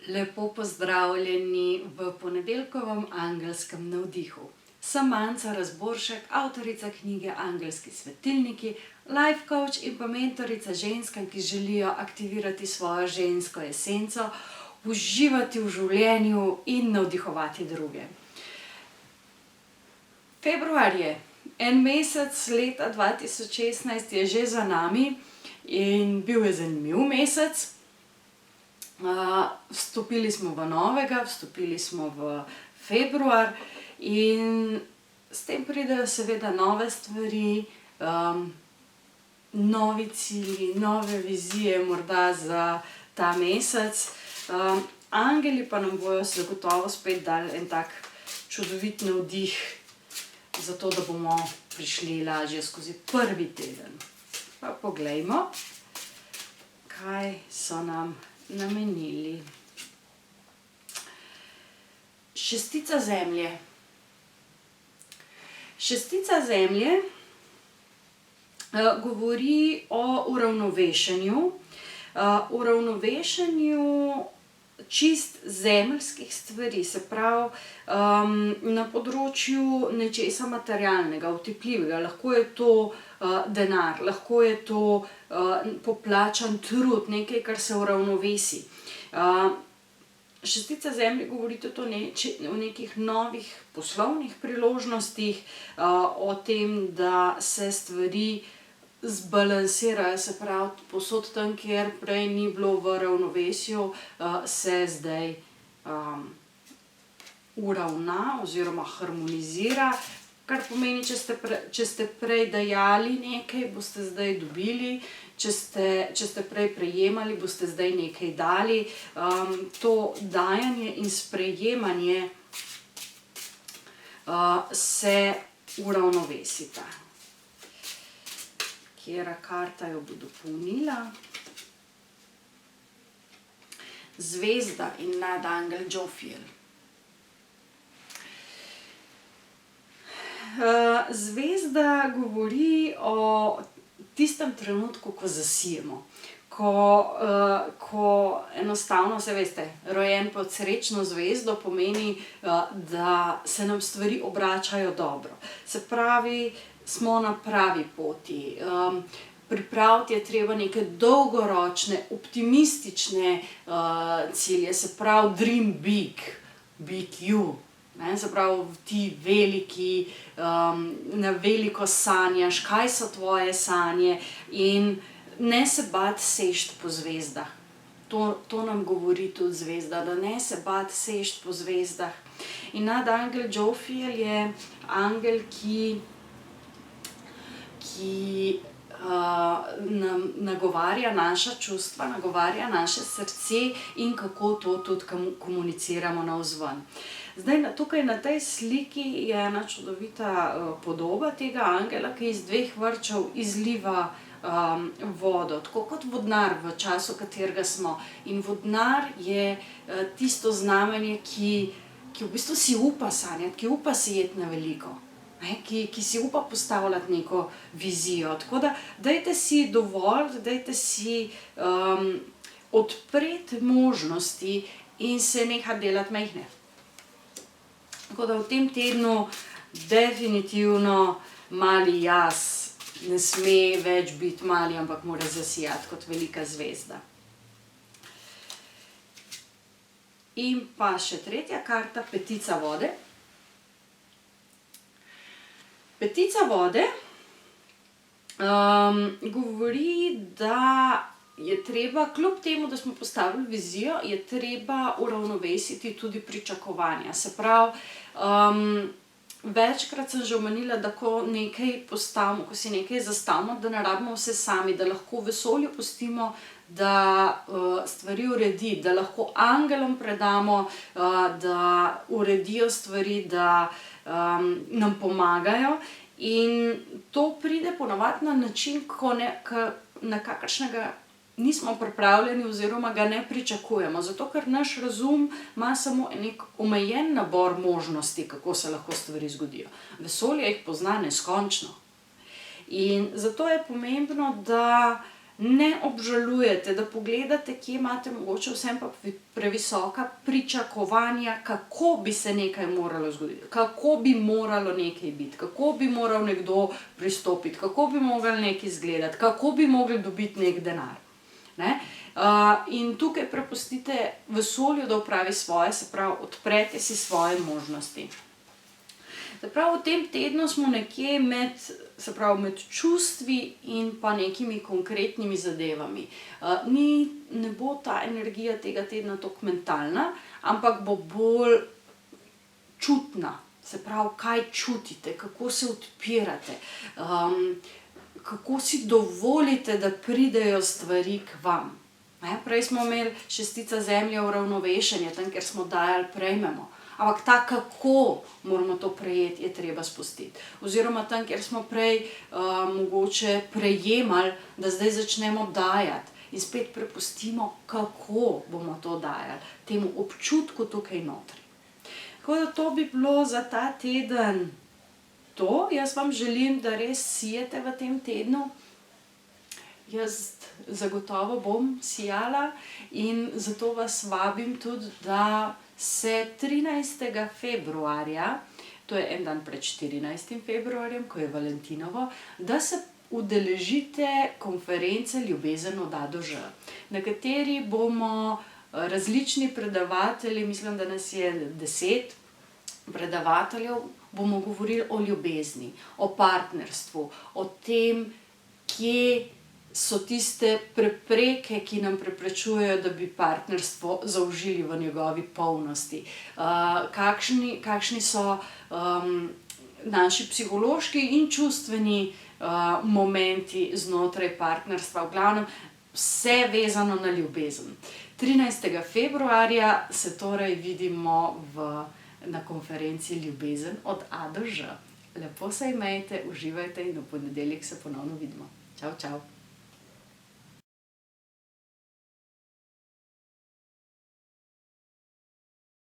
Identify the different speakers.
Speaker 1: Lepo pozdravljeni v ponedeljkovem angelskem navdihu. Sem Manca Razboršek, avtorica knjige Angelski svetilniki, life coach in pa mentorica ženskam, ki želijo aktivirati svojo žensko esenco, uživati v življenju in navdihovati druge. Februar je. En mesec leta 2016 je že za nami in bil je zanimiv mesec. Vstopili smo v novega, vstopili smo v februar in s tem pridejo seveda nove stvari, novi cilji, nove vizije morda za ta mesec. Angeli pa nam bojo zagotovo spet dali en tak čudovit navdih, zato da bomo prišli lažje skozi prvi teden. Pa poglejmo, kaj so nam namenili. Šestica zemlje. Šestica zemlje govori o uravnovešenju. Uravnovešenju čist zemeljskih stvari, se pravi na področju nečesa materialnega, otipljivega. Lahko je to denar, lahko je to poplačan trud, nekaj, kar se uravnovesi. Šestica zemlje govori tudi o nekih novih poslovnih priložnostih, o tem, da se stvari zbalansirajo, se pravi, povsod tam, kjer prej ni bilo v ravnovesju, se zdaj uravna oziroma harmonizira, kar pomeni, če ste prej dajali nekaj, boste zdaj dobili, če ste prej prejemali, boste zdaj nekaj dali. To dajanje in sprejemanje se uravnovesita. Katera karta jo bo dopolnila? Zvezda in nadangel Džofiel. Zvezda govori o tistem trenutku, ko zasijemo. Ko enostavno, saj veste, rojen pod srečno zvezdo pomeni, da se nam stvari obračajo dobro. Se pravi, smo na pravi poti. Pripraviti je treba neke dolgoročne, optimistične cilje, se pravi dream big, big you. Se pravi, ti veliki, na veliko sanjaš, kaj so tvoje sanje in ne se bati seči po zvezdah. To nam govori tudi zvezda, da ne se bati seči po zvezdah. In nadangel Džofiel je angel, ki nam nagovarja naša čustva, nagovarja naše srce in kako to tudi komuniciramo navzven. Zdaj, tukaj na tej sliki je ena čudovita podoba tega angela, ki iz dveh vrčev izliva vodo, tako kot vodnar v času, katerega smo. In vodnar je tisto znamenje, ki v bistvu si upa sanjati, ki upa sijeti na veliko. Ki si upa postavljati neko vizijo. Tako da, dajte si dovolj, dajte si odpreti možnosti in se nehati delati majhne. Tako da v tem tednu definitivno mali jaz ne sme več biti mali, ampak mora zasijati kot velika zvezda. In pa še tretja karta, petica vode. Petica vode govori, da je treba, kljub temu, da smo postavili vizijo, je treba uravnovesiti tudi pričakovanja. Se pravi, večkrat sem že omenila, da ko nekaj postavimo, ko si nekaj zastavimo, da ne rabimo vse sami, da lahko vesolju pustimo, da stvari uredi, da lahko angelom predamo, da uredijo stvari, da nam pomagajo. In to pride ponavadi na način, na kakršnega nismo pripravljeni oziroma ga ne pričakujemo. Zato, ker naš razum ima samo nek omejen nabor možnosti, kako se lahko stvari zgodijo. Vesolje jih pozna neskončno. In zato je pomembno, da ne obžalujete, da pogledate, kje imate mogoče vsem pa previsoka pričakovanja, kako bi se nekaj moralo zgoditi, kako bi moralo nekaj biti, kako bi moral nekdo pristopiti, kako bi moglo nekaj izgledati, kako bi mogli dobiti neki denar. Ne? In tukaj prepustite vesolju, da opravi svoje, se pravi, odprete si svoje možnosti. Se pravi, v tem tednu smo nekje med čustvi in pa nekimi konkretnimi zadevami. Ne bo ta energija tega tedna toliko mentalna, ampak bo bolj čutna. Se pravi, kaj čutite, kako se odpirate, kako si dovolite, da pridejo stvari k vam. Prej smo imeli šestica zemlje uravnovešenje, tam, kjer smo dajali, prejmemo. Ampak ta, kako moramo to prejeti, je treba spustiti. Oziroma tam, kjer smo prej mogoče prejemali, da zdaj začnemo dajati. In spet prepustimo, kako bomo to dajali, temu občutku tukaj notri. Tako da to bi bilo za ta teden to. Jaz vam želim, da res sijete v tem tednu. Jaz zagotovo bom sijala in zato vas vabim tudi, da se 13. februarja, to je en dan pred 14. februarjem, ko je Valentinovo, da se udeležite konference Ljubezen od A do Ž, na kateri bomo različni predavatelji, mislim, da nas je 10 predavateljev, bomo govorili o ljubezni, o partnerstvu, o tem, kje so tiste prepreke, ki nam preprečujejo, da bi partnerstvo zaužili v njegovi polnosti. Kakšni so naši psihološki in čustveni momenti znotraj partnerstva. V glavnem, vse vezano na ljubezen. 13. februarja se torej vidimo na konferenci Ljubezen od A do Ž. Lepo se imejte, uživajte in v ponedeljek se ponovno vidimo. Čau, čau.